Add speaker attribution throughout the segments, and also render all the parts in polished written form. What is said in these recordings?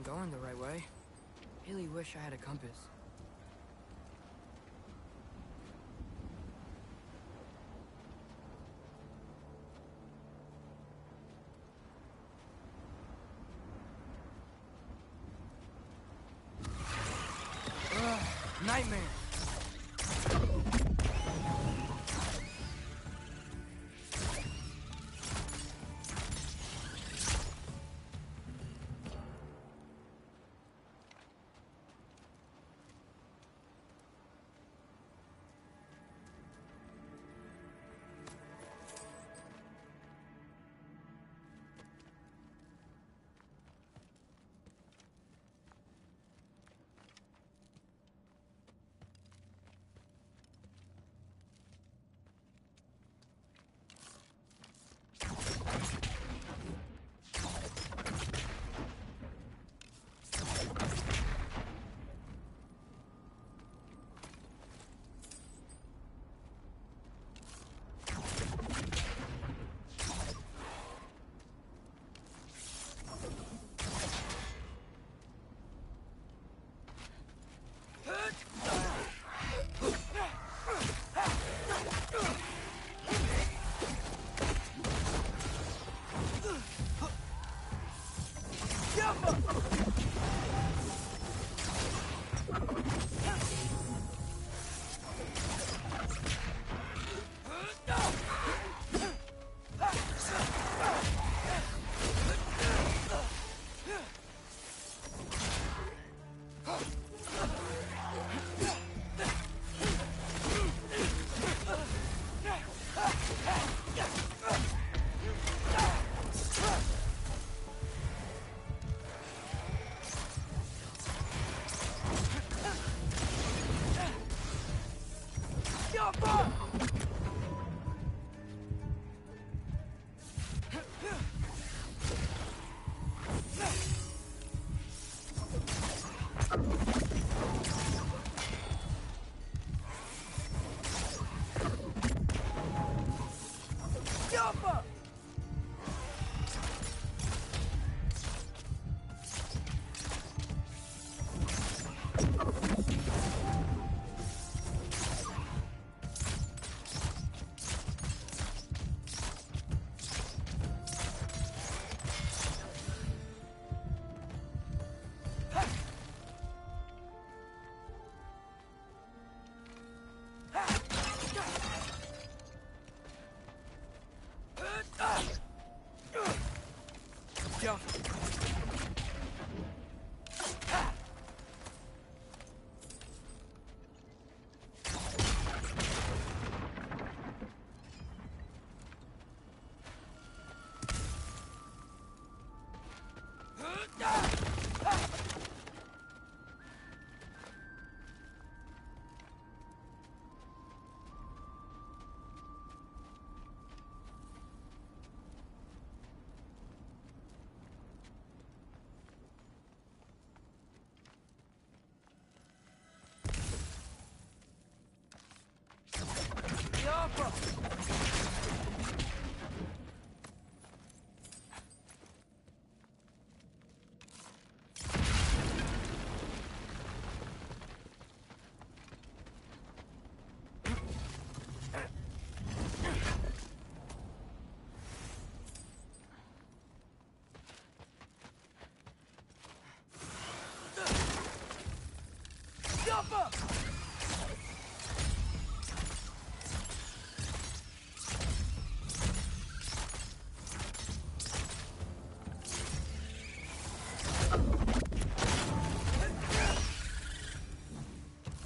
Speaker 1: going the right way. Really wish I had a compass. Nightmare!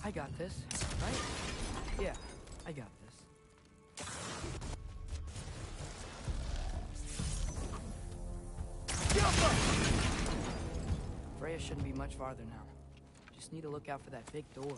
Speaker 1: I got this, right? Yeah, I got this. Freya shouldn't be much farther now. Just need to look out for that big door.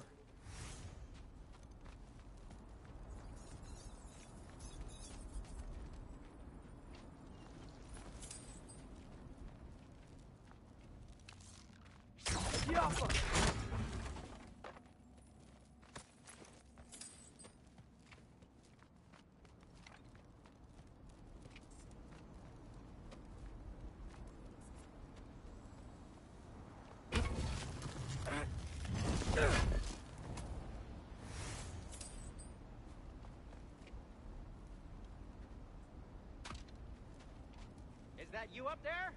Speaker 2: that you up there?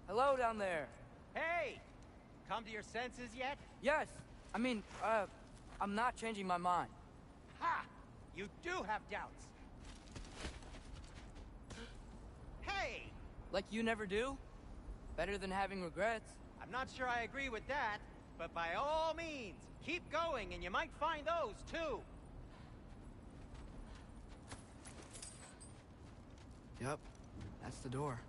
Speaker 1: Hello down there.
Speaker 2: Hey! Come to your senses yet?
Speaker 1: Yes. I mean, I'm not changing my mind.
Speaker 2: Ha! You do have doubts. Hey!
Speaker 1: Like you never do? Better than having regrets.
Speaker 2: I'm not sure I agree with that, but by all means, keep going and you might find those too.
Speaker 1: Yep. That's the door.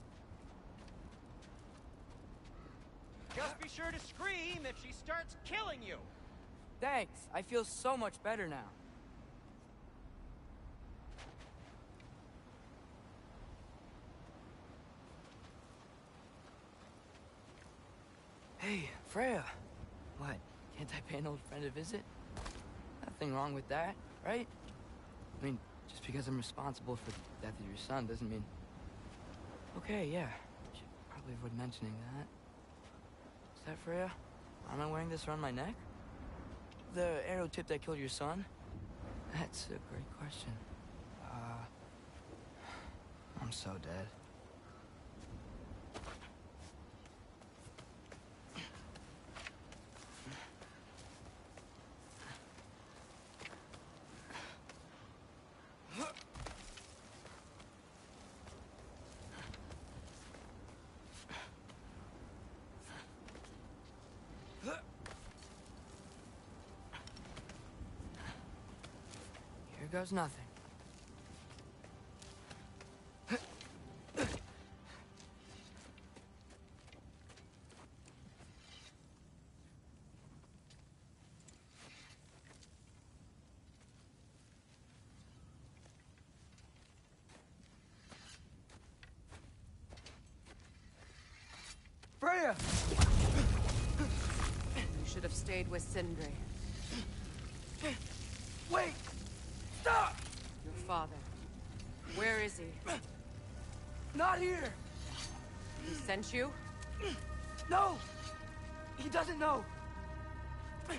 Speaker 2: Just be sure to scream if she starts killing you.
Speaker 1: Thanks. I feel so much better now. Hey, Freya. What? Can't I pay an old friend a visit? Nothing wrong with that, right? I mean, just because I'm responsible for the death of your son doesn't mean... Okay, yeah. Should probably avoid mentioning that. Is that Freya? Am I wearing this around my neck? The arrow tip that killed your son? That's a great question. I'm so dead. Here goes nothing. Freya!
Speaker 3: You should have stayed with Sindri.
Speaker 1: Wait! Stop!
Speaker 3: Your father. Where is he?
Speaker 1: Not here!
Speaker 3: He sent you?
Speaker 1: No! He doesn't know!
Speaker 3: You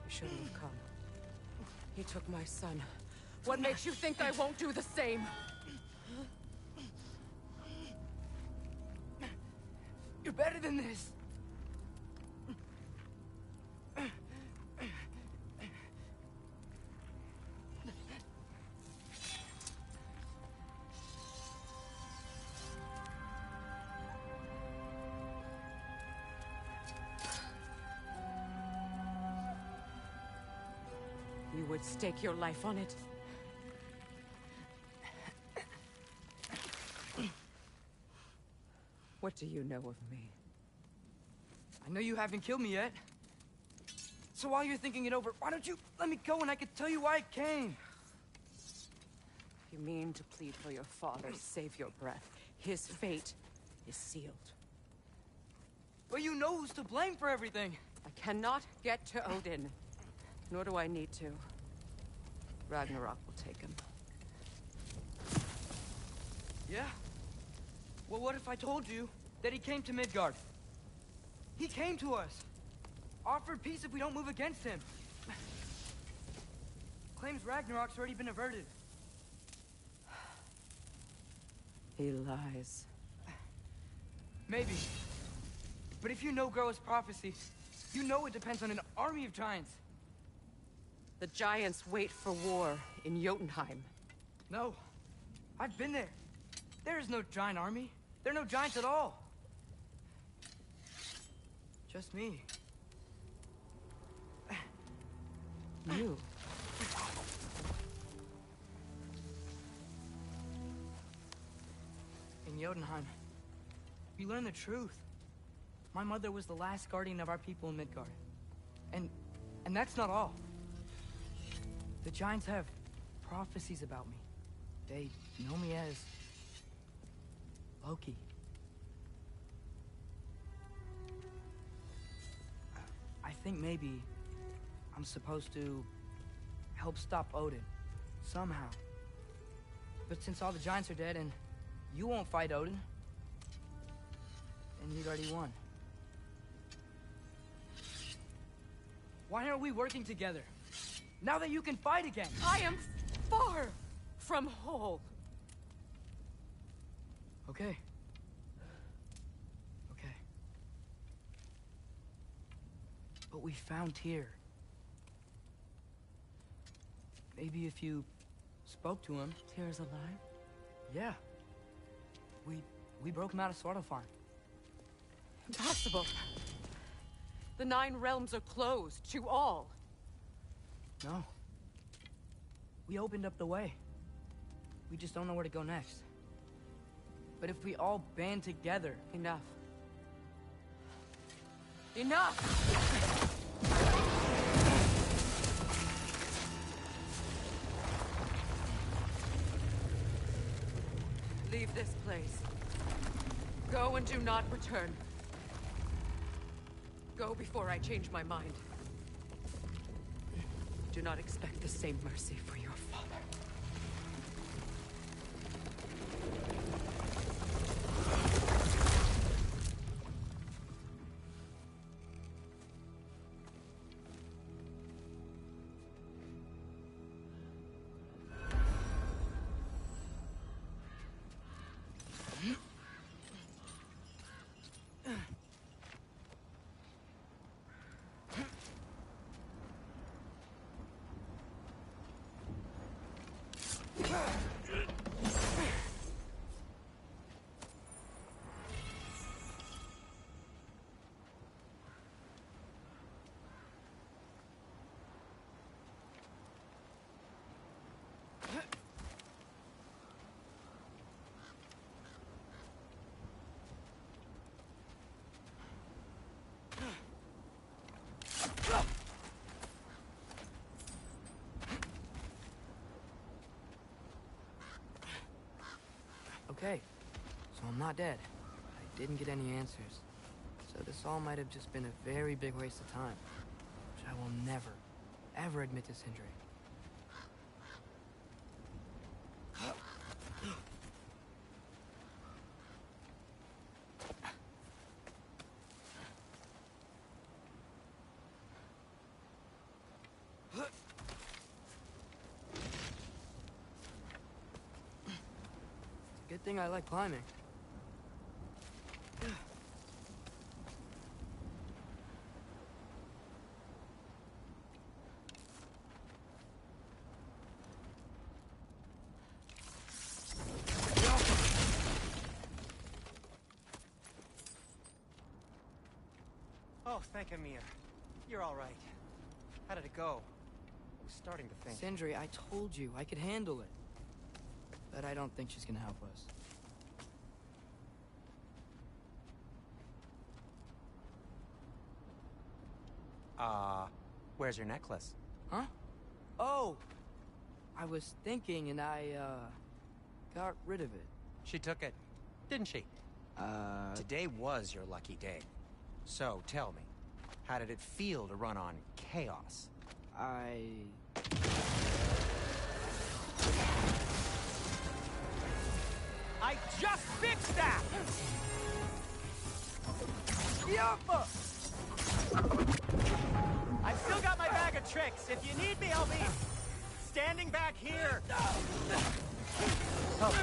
Speaker 3: shouldn't have come. He took my son. What makes you think I won't do the same?
Speaker 1: You're better than this!
Speaker 3: You would stake your life on it? What do you know of me?
Speaker 1: I know you haven't killed me yet. So while you're thinking it over, why don't you let me go and I can tell you why I came?
Speaker 3: You mean to plead for your father, save your breath. His fate is sealed.
Speaker 1: But you know who's to blame for everything.
Speaker 3: I cannot get to Odin. Nor do I need to. Ragnarok will take him.
Speaker 1: Yeah? Well, what if I told you that he came to Midgard? He came to us. Offered peace if we don't move against him. Claims Ragnarok's already been averted.
Speaker 3: He lies.
Speaker 1: Maybe. But if you know Groa's prophecy, you know it depends on an army of giants.
Speaker 3: The giants wait for war in Jotunheim.
Speaker 1: No. I've been there. There is no giant army. There are no giants at all. Just me.
Speaker 3: You?
Speaker 1: In Jotunheim, we learn the truth. My mother was the last guardian of our people in Midgard. And that's not all. The giants have prophecies about me. They know me as Loki. I think maybe I'm supposed to help stop Odin, somehow. But since all the giants are dead and you won't fight Odin, then you'd already won. Why aren't we working together? Now that you can fight again!
Speaker 3: I am far from whole.
Speaker 1: Okay. Okay. But we found Tyr. Maybe if you spoke to him.
Speaker 3: Tyr's alive?
Speaker 1: Yeah. We broke him out of Svartalfheim.
Speaker 3: Impossible. The 9 realms are closed to all.
Speaker 1: No. We opened up the way. We just don't know where to go next. But if we all band together...
Speaker 3: Enough. Enough! Leave this place. Go and do not return. Go before I change my mind. Do not expect the same mercy for your father.
Speaker 1: Okay, so I'm not dead. I didn't get any answers. So this all might have just been a very big waste of time. Which I will never, ever admit to Sindri. Good thing I like climbing.
Speaker 2: Oh, thank Amir. You're all right. How did it go? I was starting to think.
Speaker 1: Sindri, I told you I could handle it. But I don't think she's gonna help us.
Speaker 2: Where's your necklace?
Speaker 1: Huh? Oh! I was thinking and I, got rid of it.
Speaker 2: She took it, didn't she? Today was your lucky day. So, tell me, how did it feel to run on chaos?
Speaker 1: I
Speaker 2: just fixed that!
Speaker 1: Yappa!
Speaker 2: I've still got my bag of tricks. If you need me, I'll be standing back here. Oh.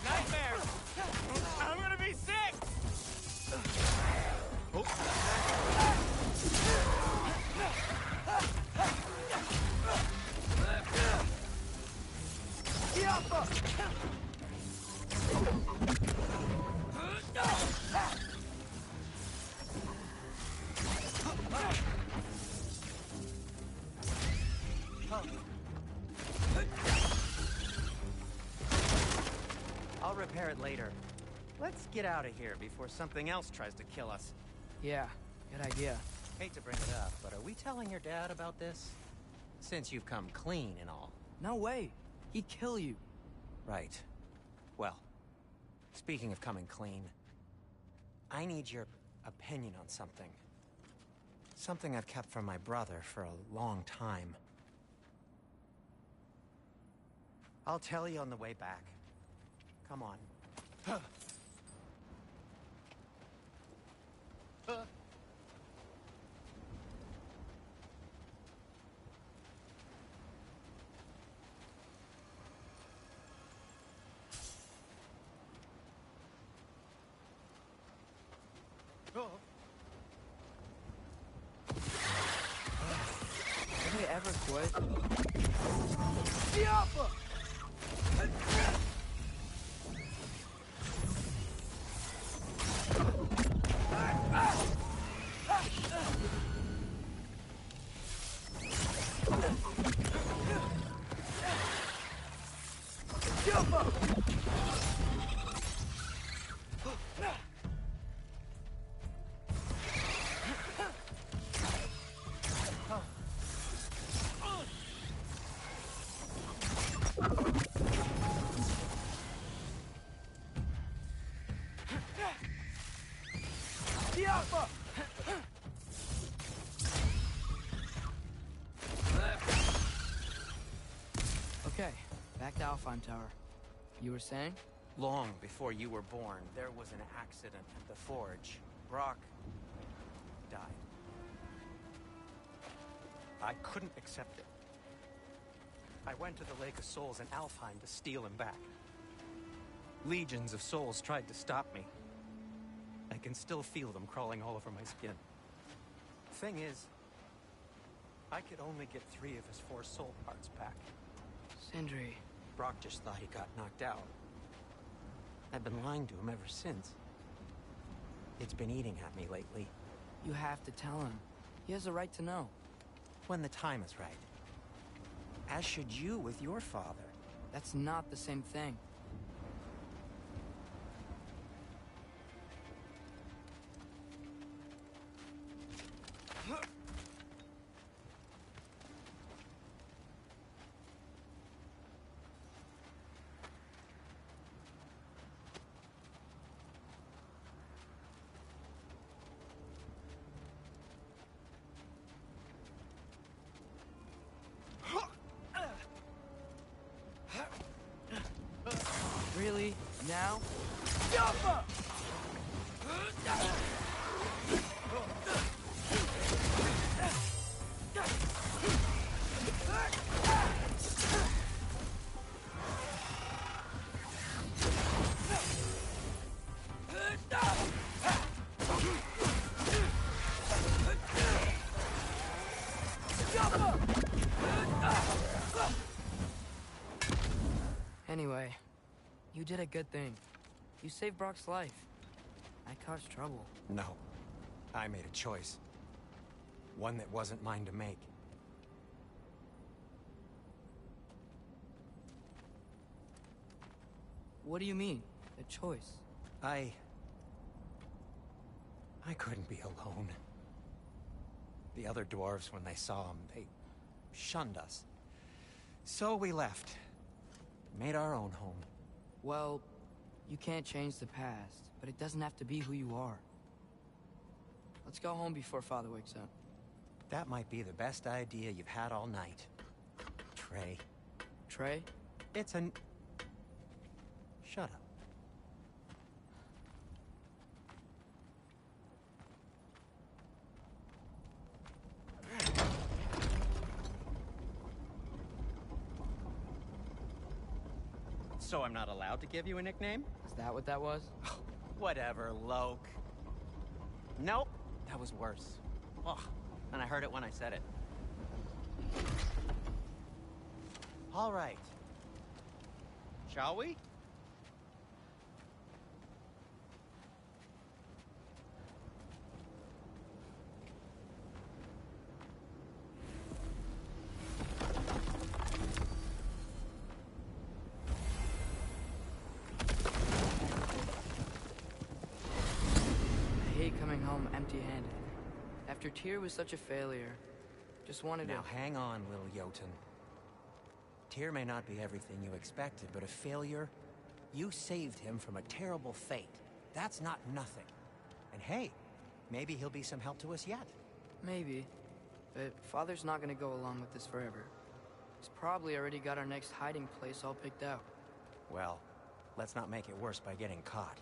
Speaker 2: Nightmares! I'm gonna be sick! I'll repair it later. Let's get out of here before something else tries to kill us.
Speaker 1: Yeah, good idea.
Speaker 2: Hate to bring it up, but are we telling your dad about this? Since you've come clean and all.
Speaker 1: No way. He'd kill you.
Speaker 2: Right. Well, speaking of coming clean, I need your opinion on something. Something I've kept from my brother for a long time. I'll tell you on the way back. Come on.
Speaker 1: Did they ever quit? Okay, back to Alfheim Tower. You were saying?
Speaker 2: Long before you were born, there was an accident at the forge. Brock died. I couldn't accept it. I went to the Lake of Souls in Alfheim to steal him back. Legions of souls tried to stop me. I can still feel them crawling all over my skin. Thing is, I could only get 3 of his 4 soul parts back.
Speaker 1: Sindri.
Speaker 2: Brock just thought he got knocked out. I've been lying to him ever since. It's been eating at me lately.
Speaker 1: You have to tell him. He has a right to know.
Speaker 2: When the time is right. As should you with your father.
Speaker 1: That's not the same thing. Really? Now? Anyway, you did a good thing. You saved Brock's life. I caused trouble.
Speaker 2: No. I made a choice. One that wasn't mine to make.
Speaker 1: What do you mean? A choice?
Speaker 2: I couldn't be alone. The other dwarves, when they saw him, they shunned us. So we left. Made our own home.
Speaker 1: Well, you can't change the past, but it doesn't have to be who you are. Let's go home before Father wakes up.
Speaker 2: That might be the best idea you've had all night. Trey.
Speaker 1: Trey?
Speaker 2: It's an... Shut up. So I'm not allowed to give you a nickname?
Speaker 1: Is that what that was?
Speaker 2: Whatever, Loke. Nope, that was worse. Oh, and I heard it when I said it. All right. Shall we?
Speaker 1: I hate coming home empty-handed. After Tyr was such a failure, just wanted to...
Speaker 2: Now hang on, little Jotun. Tyr may not be everything you expected, but a failure? You saved him from a terrible fate. That's not nothing. And hey, maybe he'll be some help to us yet.
Speaker 1: Maybe. But Father's not gonna go along with this forever. He's probably already got our next hiding place all picked out.
Speaker 2: Well, let's not make it worse by getting caught.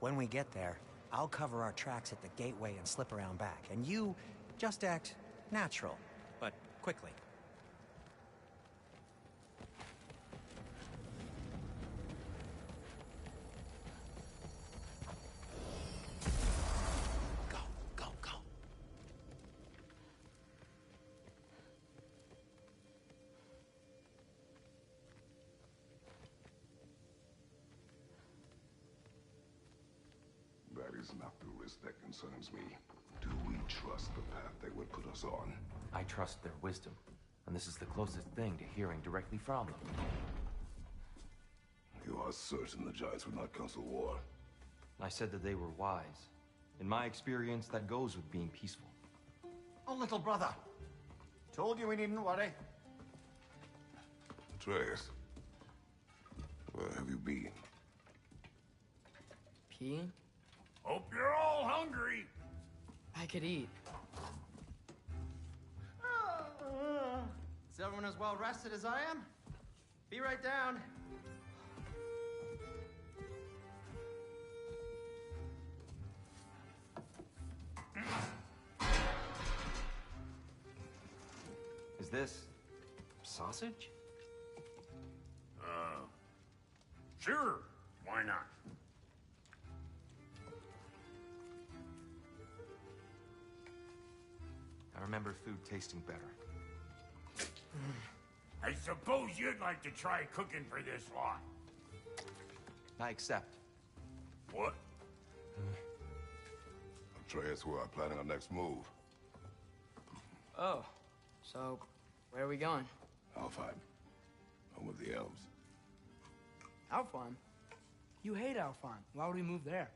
Speaker 2: When we get there, I'll cover our tracks at the gateway and slip around back, and you just act natural, but quickly. Go, go, go.
Speaker 4: That is not the risk that concerns me. Do we trust the path they would put us on?
Speaker 5: I trust their wisdom, and this is the closest thing to hearing directly from them.
Speaker 4: You are certain the Giants would not counsel war?
Speaker 5: I said that they were wise. In my experience, that goes with being peaceful.
Speaker 6: Oh, little brother. Told you we needn't worry.
Speaker 4: Atreus, where have you been?
Speaker 1: Peeing?
Speaker 6: Hope you're all hungry.
Speaker 1: I could eat.
Speaker 6: Is everyone as well rested as I am? Be right down.
Speaker 5: Is this sausage?
Speaker 6: Sure. Why not?
Speaker 5: I remember food tasting better.
Speaker 6: I suppose you'd like to try cooking for this lot.
Speaker 5: I accept.
Speaker 6: What?
Speaker 4: Atreus, we are planning our next move.
Speaker 1: Oh, so where are we going?
Speaker 4: Alfheim. Home of the elves.
Speaker 1: Alfheim? You hate Alfheim. Why would we move there?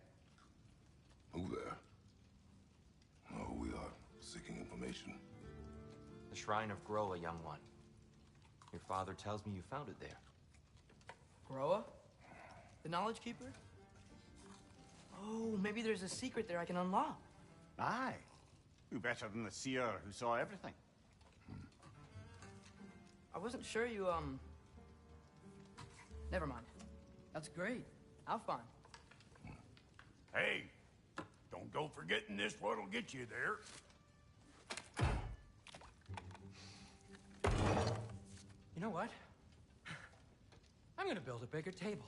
Speaker 4: Move there. Oh, we are seeking information.
Speaker 5: The Shrine of GoW, young one. Your father tells me you found it there.
Speaker 1: Groa? The Knowledge Keeper? Oh, maybe there's a secret there I can unlock.
Speaker 6: Aye. Who better than the seer who saw everything?
Speaker 1: I wasn't sure you, Never mind. That's great. Alfheim.
Speaker 6: Hey, don't go forgetting this what'll get you there.
Speaker 2: You know what? I'm gonna build a bigger table.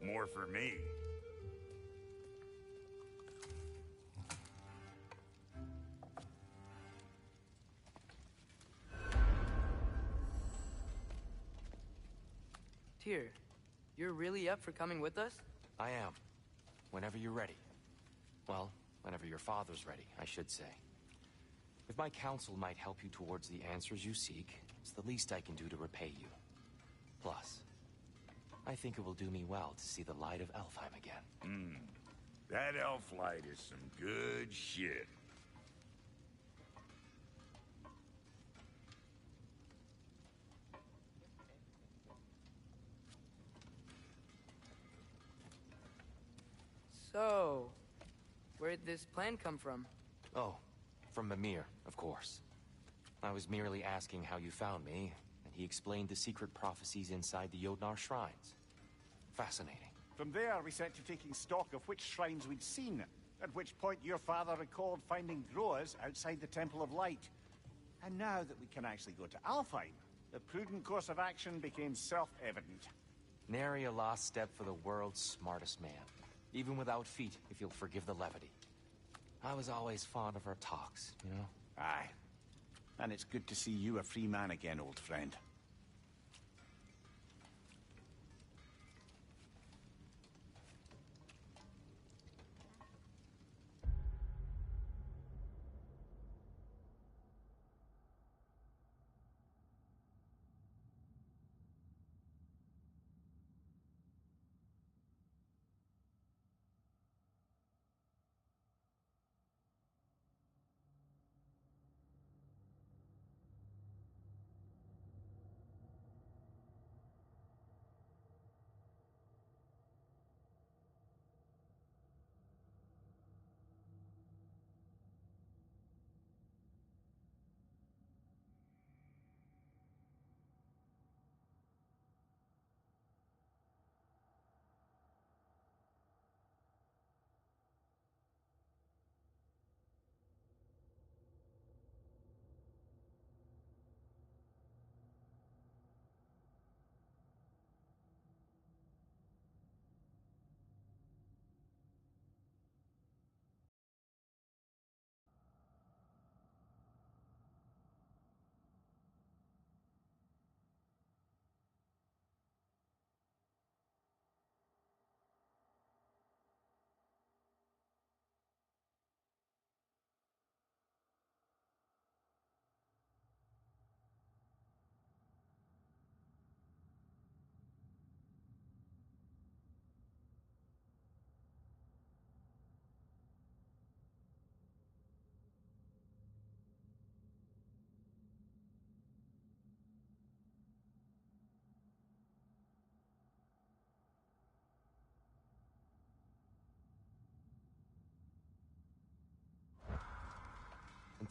Speaker 6: More for me.
Speaker 1: Tyr, you're really up for coming with us?
Speaker 5: I am. Whenever you're ready. Well, whenever your father's ready, I should say. If my counsel might help you towards the answers you seek, it's the least I can do to repay you. Plus, I think it will do me well to see the light of Alfheim again.
Speaker 6: That elf light is some good shit.
Speaker 1: So, where'd this plan come from?
Speaker 5: Oh, from Mimir, of course. I was merely asking how you found me, and he explained the secret prophecies inside the Jotnar shrines. Fascinating.
Speaker 7: From there, we set to taking stock of which shrines we'd seen, at which point your father recalled finding Groas outside the Temple of Light. And now that we can actually go to Alfheim, the prudent course of action became self-evident.
Speaker 5: Nary a lost step for the world's smartest man. Even without feet, if you'll forgive the levity. I was always fond of our talks, you know?
Speaker 7: Aye. And it's good to see you a free man again, old friend.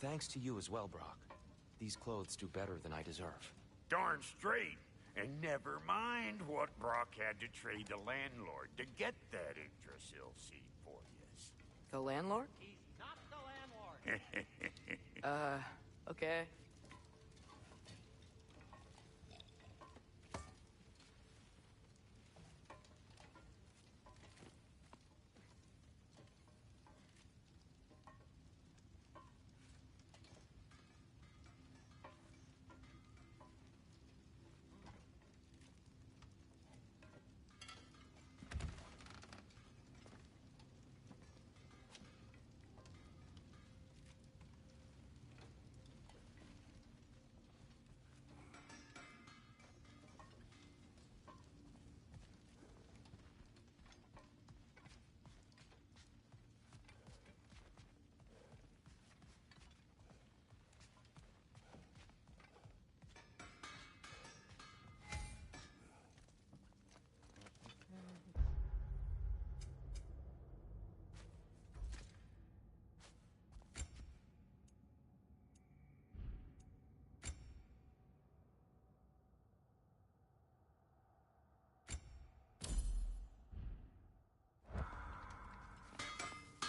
Speaker 5: thanks to you as well, Brock. These clothes do better than I deserve.
Speaker 8: Darn straight. And never mind what Brock had to trade the landlord to get that Yggdrasil seed for yous.
Speaker 1: The landlord?
Speaker 2: He's not the landlord.
Speaker 1: Okay.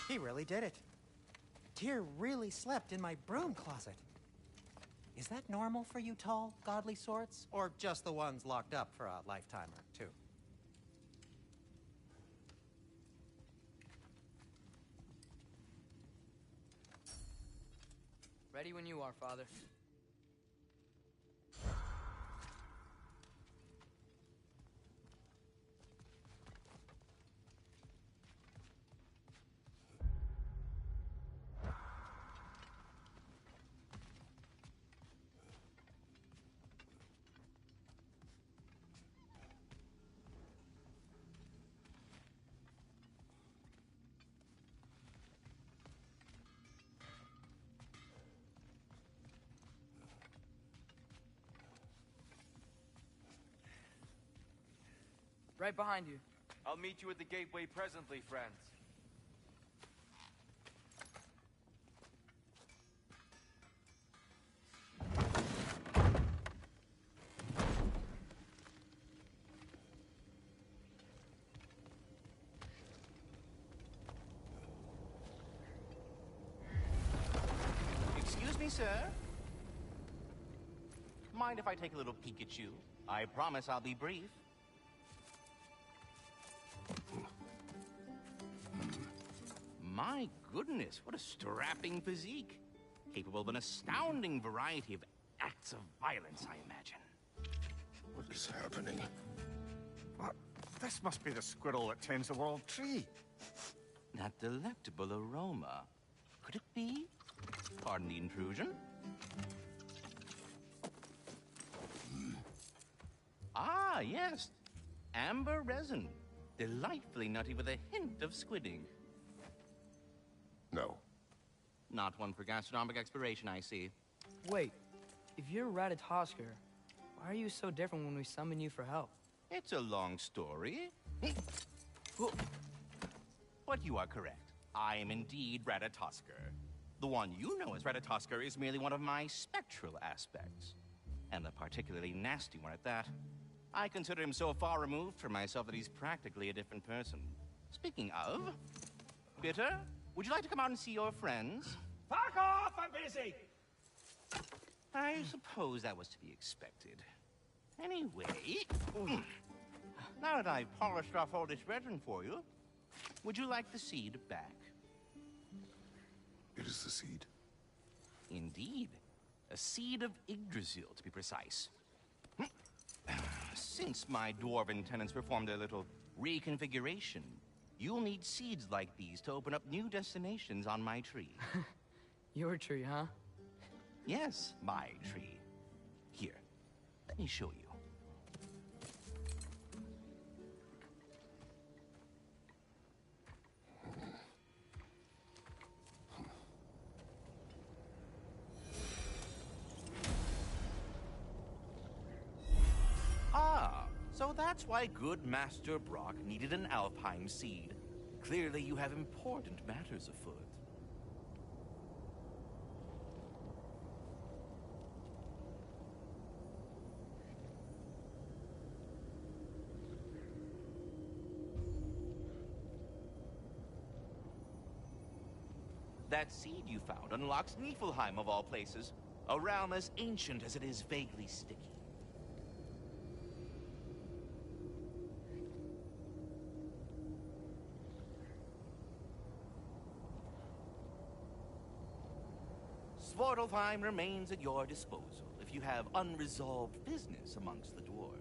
Speaker 2: He really did it. Tyr really slept in my broom closet. Is that normal for you tall, godly sorts? Or just the ones locked up for a lifetime or two?
Speaker 1: Ready when you are, Father. Right behind you.
Speaker 5: I'll meet you at the gateway presently, friends.
Speaker 9: Excuse me, sir. Mind if I take a little peek at you? I promise I'll be brief. My goodness, what a strapping physique. Capable of an astounding variety of acts of violence, I imagine.
Speaker 4: What is happening?
Speaker 7: What? This must be the squirrel that tends the world tree.
Speaker 9: That delectable aroma. Could it be? Pardon the intrusion. Ah, yes. Amber resin. Delightfully nutty with a hint of squidding.
Speaker 4: No.
Speaker 9: Not one for gastronomic exploration, I see.
Speaker 1: Wait, if you're Ratatosker, why are you so different when we summon you for help?
Speaker 9: It's a long story. But you are correct. I am indeed Ratatosker. The one you know as Ratatosker is merely one of my spectral aspects. And a particularly nasty one at that. I consider him so far removed from myself that he's practically a different person. Speaking of, Bitter, would you like to come out and see your friends?
Speaker 6: Fuck off! I'm busy!
Speaker 9: I suppose that was to be expected. Anyway, now that I've polished off all this resin for you, would you like the seed back?
Speaker 4: It is the seed.
Speaker 9: Indeed. A seed of Yggdrasil, to be precise. Since my dwarven tenants performed a little reconfiguration, you'll need seeds like these to open up new destinations on my tree.
Speaker 1: Your tree, huh?
Speaker 9: Yes, my tree. Here, let me show you. Ah, so that's why good Master Brock needed an Alpine seed. Clearly you have important matters afoot. That seed you found unlocks Niflheim of all places, a realm as ancient as it is vaguely sticky. Svartalfheim remains at your disposal if you have unresolved business amongst the dwarves.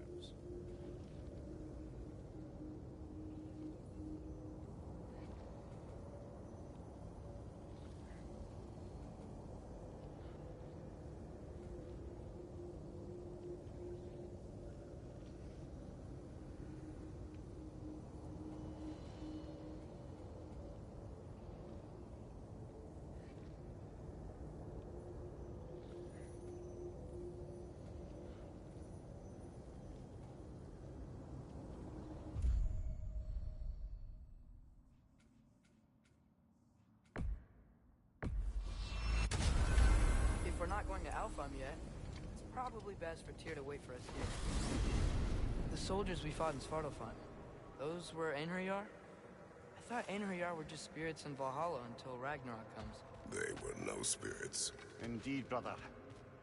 Speaker 1: If we're not going to Alfheim yet, it's probably best for Tyr to wait for us here. The soldiers we fought in Svartalfheim, those were Einherjar? I thought Einherjar were just spirits in Valhalla until Ragnarok comes.
Speaker 4: They were no spirits.
Speaker 7: Indeed, brother.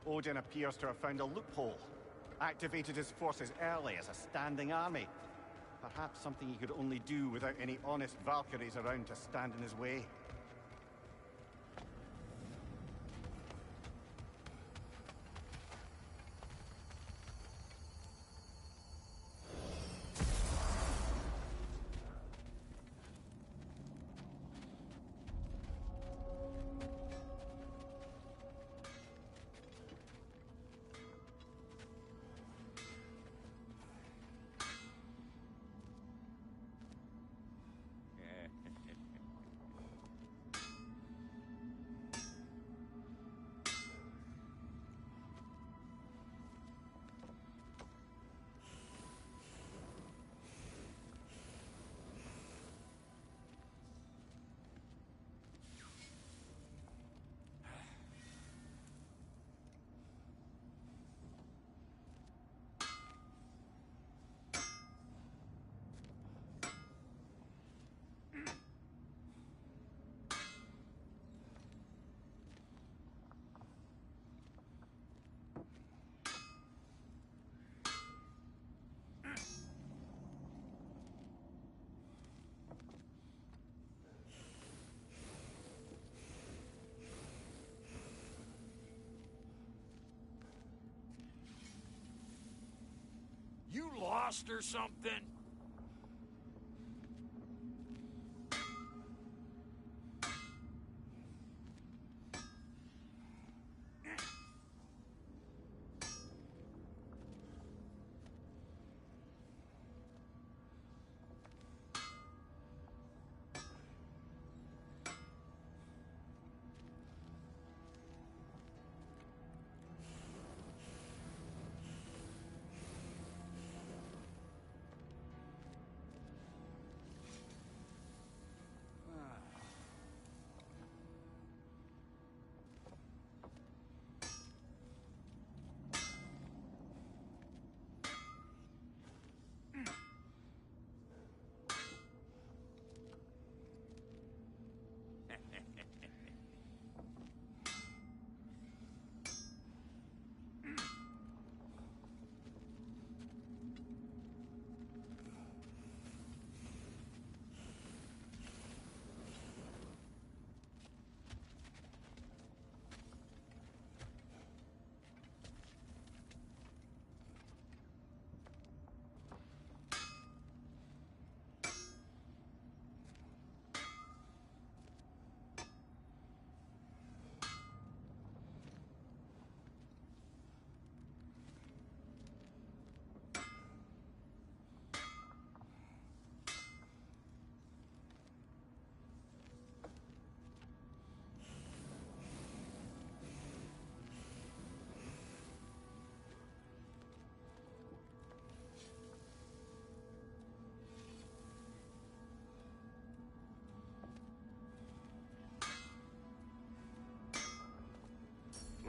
Speaker 7: Odin appears to have found a loophole. Activated his forces early as a standing army. Perhaps something he could only do without any honest Valkyries around to stand in his way.
Speaker 8: You lost or something?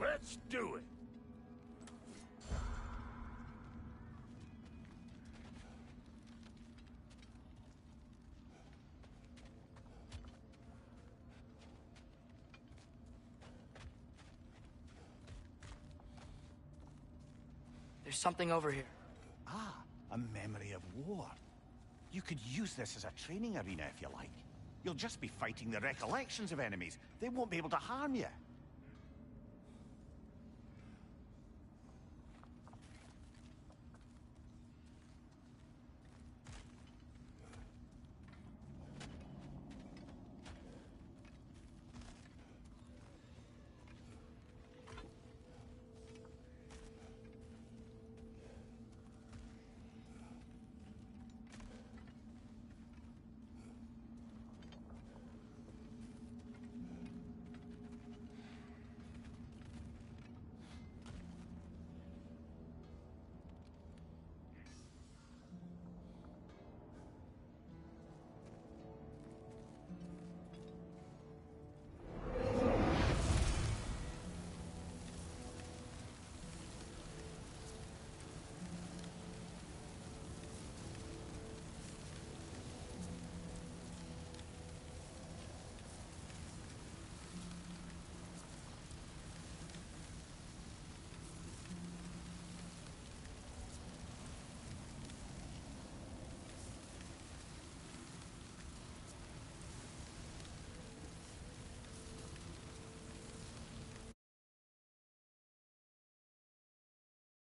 Speaker 8: Let's do it.
Speaker 1: There's something over here.
Speaker 7: Ah, a memory of war. You could use this as a training arena if you like. You'll just be fighting the recollections of enemies. They won't be able to harm you.